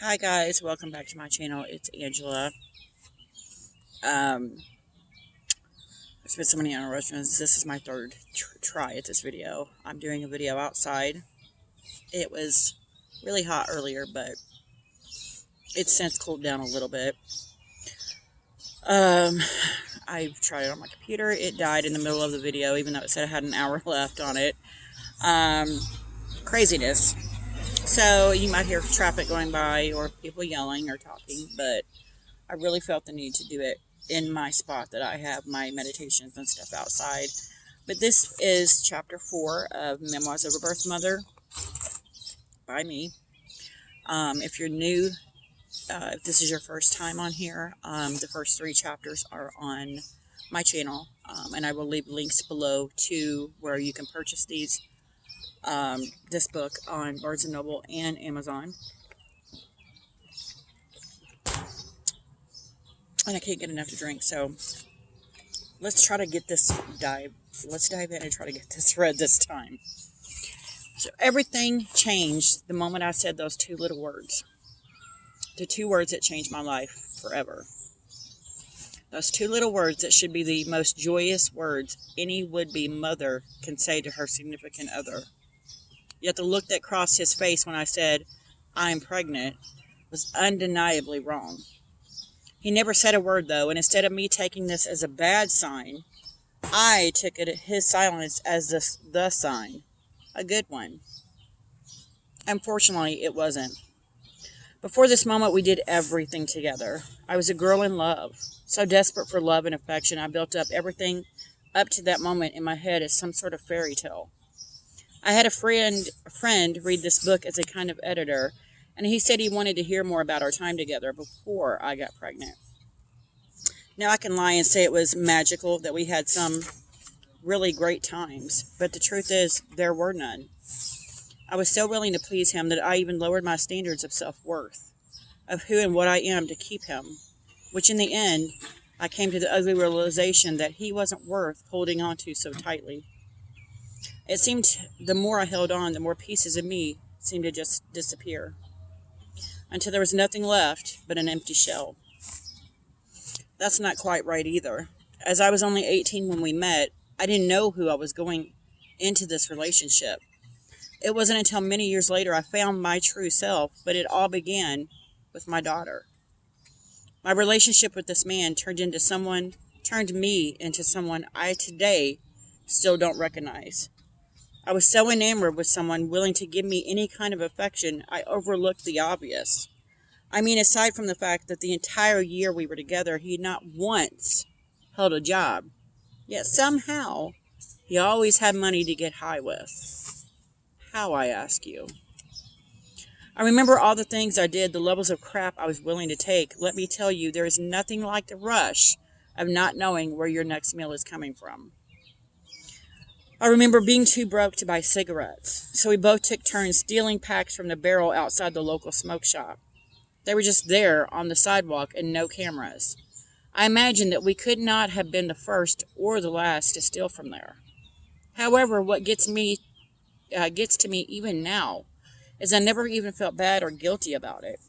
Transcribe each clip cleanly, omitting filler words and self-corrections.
Hi guys, welcome back to my channel. It's Angela. Um, I spent so many interruptions. This is my third try at this video. I'm doing a video outside. It was really hot earlier, but it's since cooled down a little bit. Um, I tried it on my computer. It died in the middle of the video, even though it said I had an hour left on it. Craziness. So you might hear traffic going by or people yelling or talking, but I really felt the need to do it in my spot that I have my meditations and stuff outside. But this is chapter 4 of Memoirs of a Birth Mother by me. If you're new, if this is your first time on here, the first 3 chapters are on my channel, and I will leave links below to where you can purchase this book on Barnes & Noble and Amazon. And I can't get enough to drink, so let's try to get this let's dive in and try to get this read this time. So everything changed the moment I said those 2 little words. The 2 words that changed my life forever. Those 2 little words that should be the most joyous words any would-be mother can say to her significant other. Yet the look that crossed his face when I said, "I'm pregnant," was undeniably wrong. He never said a word, though, and instead of me taking this as a bad sign, I took his silence as the sign, a good one. Unfortunately, it wasn't. Before this moment, we did everything together. I was a girl in love, so desperate for love and affection, I built up everything up to that moment in my head as some sort of fairy tale. I had a friend read this book as a kind of editor, and he said he wanted to hear more about our time together before I got pregnant. Now I can lie and say it was magical, that we had some really great times, but the truth is there were none. I was so willing to please him that I even lowered my standards of self-worth, of who and what I am, to keep him, which in the end, I came to the ugly realization that he wasn't worth holding on to so tightly. It seemed the more I held on, the more pieces of me seemed to just disappear, until there was nothing left but an empty shell. That's not quite right either. As I was only 18 when we met, I didn't know who I was going into this relationship. It wasn't until many years later I found my true self, but it all began with my daughter. My relationship with this man turned me into someone I today still don't recognize. I was so enamored with someone willing to give me any kind of affection, I overlooked the obvious. I mean, aside from the fact that the entire year we were together, he not once held a job. Yet somehow, he always had money to get high with. How, I ask you? I remember all the things I did, the levels of crap I was willing to take. Let me tell you, there is nothing like the rush of not knowing where your next meal is coming from. I remember being too broke to buy cigarettes, so we both took turns stealing packs from the barrel outside the local smoke shop. They were just there on the sidewalk and no cameras. I imagine that we could not have been the first or the last to steal from there. However, what gets to me even now is I never even felt bad or guilty about it,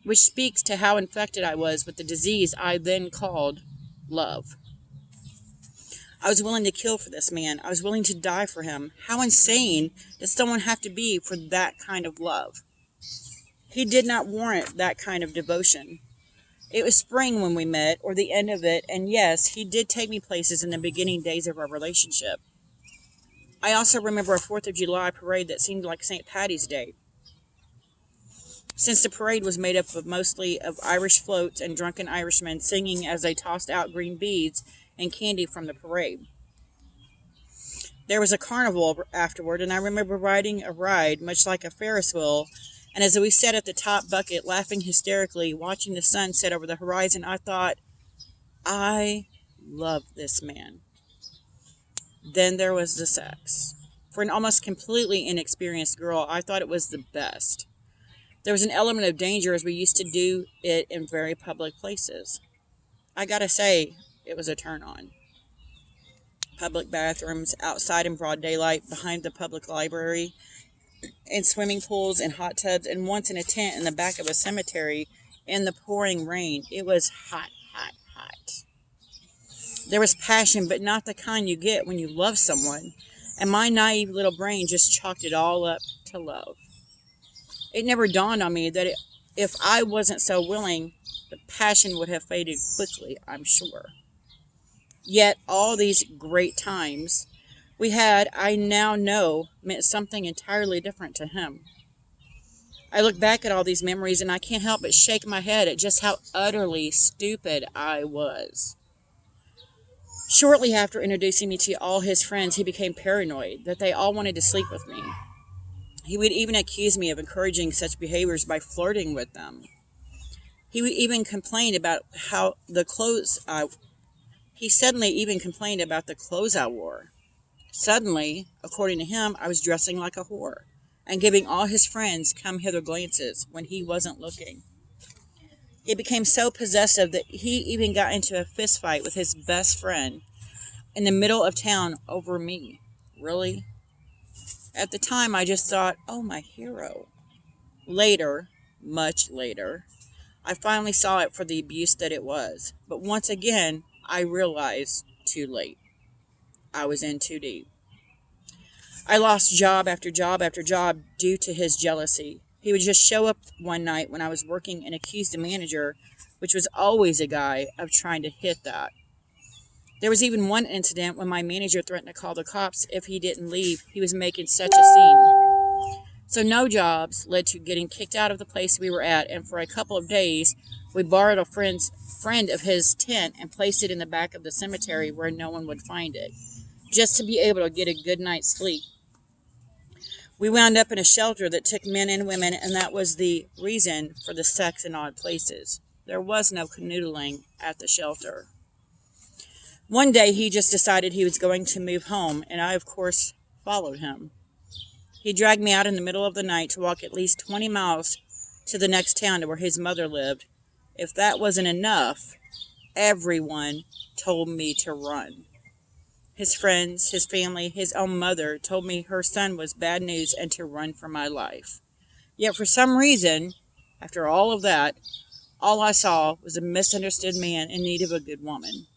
which speaks to how infected I was with the disease I then called love. I was willing to kill for this man. I was willing to die for him. How insane does someone have to be for that kind of love? He did not warrant that kind of devotion. It was spring when we met, or the end of it, and yes, he did take me places in the beginning days of our relationship. I also remember a 4th of July parade that seemed like St. Patty's Day, since the parade was made up of mostly of Irish floats and drunken Irishmen singing as they tossed out green beads and candy from the parade. There was a carnival afterward, and I remember riding a ride, much like a Ferris wheel, and as we sat at the top bucket, laughing hysterically, watching the sun set over the horizon, I thought, I love this man. Then there was the sex. For an almost completely inexperienced girl, I thought it was the best. There was an element of danger as we used to do it in very public places. I gotta say, it was a turn-on. Public bathrooms, outside in broad daylight, behind the public library, in swimming pools and hot tubs, and once in a tent in the back of a cemetery in the pouring rain. It was hot, hot, hot. There was passion, but not the kind you get when you love someone, and my naive little brain just chalked it all up to love. It never dawned on me that if I wasn't so willing, the passion would have faded quickly, I'm sure. Yet all these great times we had, I now know, meant something entirely different to him. I look back at all these memories and I can't help but shake my head at just how utterly stupid I was. Shortly after introducing me to all his friends, he became paranoid that they all wanted to sleep with me. He would even accuse me of encouraging such behaviors by flirting with them. He would even complain about he suddenly even complained about the clothes I wore. Suddenly, according to him, I was dressing like a whore and giving all his friends come-hither glances when he wasn't looking. He became so possessive that he even got into a fist fight with his best friend in the middle of town over me. Really? At the time, I just thought, oh, my hero. Later, much later, I finally saw it for the abuse that it was. But once again, I realized too late. I was in too deep. I lost job after job after job due to his jealousy. He would just show up one night when I was working and accuse the manager, which was always a guy, of trying to hit that. There was even one incident when my manager threatened to call the cops if he didn't leave. He was making such a scene. So no jobs led to getting kicked out of the place we were at, and for a couple of days, we borrowed a friend of his tent and placed it in the back of the cemetery where no one would find it, just to be able to get a good night's sleep. We wound up in a shelter that took men and women, and that was the reason for the sex in odd places. There was no canoodling at the shelter. One day he just decided he was going to move home, and I, of course, followed him. He dragged me out in the middle of the night to walk at least 20 miles to the next town to where his mother lived. If that wasn't enough, everyone told me to run. His friends, his family, his own mother told me her son was bad news and to run for my life. Yet for some reason, after all of that, all I saw was a misunderstood man in need of a good woman.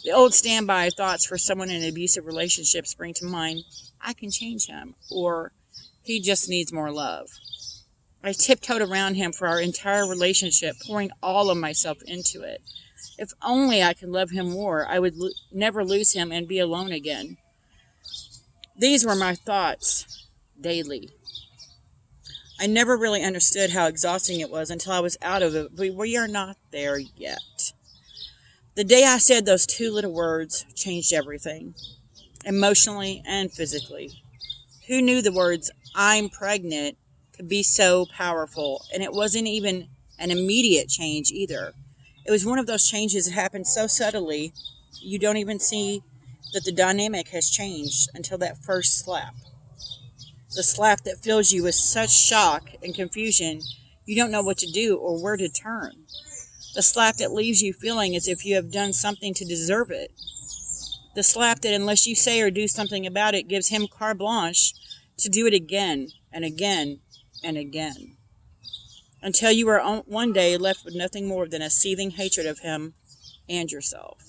The old standby thoughts for someone in an abusive relationship spring to mind. I can change him, or he just needs more love. I tiptoed around him for our entire relationship, pouring all of myself into it. If only I could love him more, I would never lose him and be alone again. These were my thoughts daily. I never really understood how exhausting it was until I was out of it, but we are not there yet. The day I said those two little words changed everything, emotionally and physically. Who knew the words, "I'm pregnant," could be so powerful? And it wasn't even an immediate change either. It was one of those changes that happen so subtly, you don't even see that the dynamic has changed until that first slap. The slap that fills you with such shock and confusion, you don't know what to do or where to turn. The slap that leaves you feeling as if you have done something to deserve it. The slap that, unless you say or do something about it, gives him carte blanche to do it again and again and again, until you are one day left with nothing more than a seething hatred of him and yourself.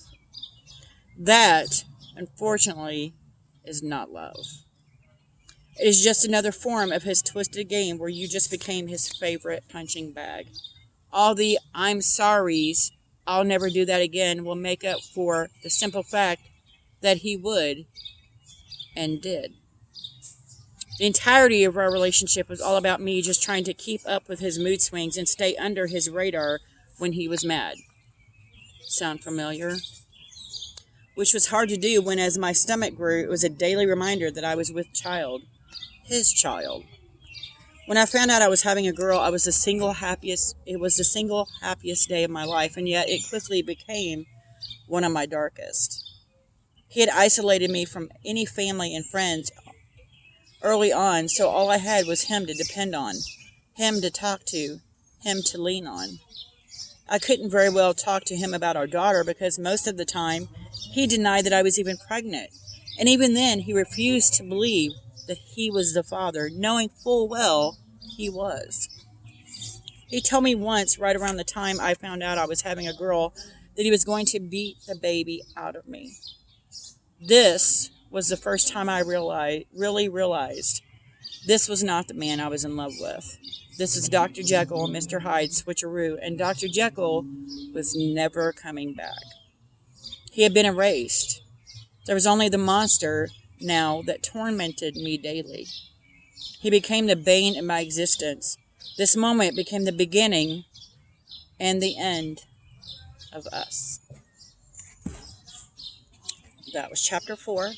That, unfortunately, is not love. It is just another form of his twisted game where you just became his favorite punching bag. All the "I'm sorries, I'll never do that again" will make up for the simple fact that he would and did. The entirety of our relationship was all about me just trying to keep up with his mood swings and stay under his radar when he was mad. Sound familiar? Which was hard to do when, as my stomach grew, it was a daily reminder that I was with child. His child. When I found out I was having a girl, it was the single happiest day of my life, and yet it quickly became one of my darkest. He had isolated me from any family and friends early on, so all I had was him to depend on, him to talk to, him to lean on. I couldn't very well talk to him about our daughter because most of the time he denied that I was even pregnant, and even then he refused to believe that he was the father, knowing full well he was. He told me once, right around the time I found out I was having a girl, that he was going to beat the baby out of me. This was the first time I really realized this was not the man I was in love with. This is Dr. Jekyll and Mr. Hyde switcheroo, and Dr. Jekyll was never coming back. He had been erased. There was only the monster now that tormented me daily. He became the bane of my existence. This moment became the beginning and the end of us. That was chapter 4.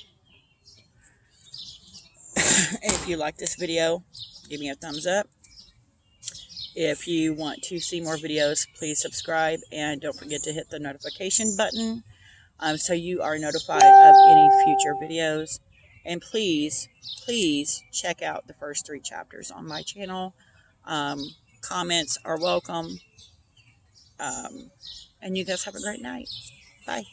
If you like this video, give me a thumbs up. If you want to see more videos, please subscribe, and don't forget to hit the notification button so you are notified of any future videos. And please check out the first 3 chapters on my channel. Comments are welcome. And you guys have a great night. Bye.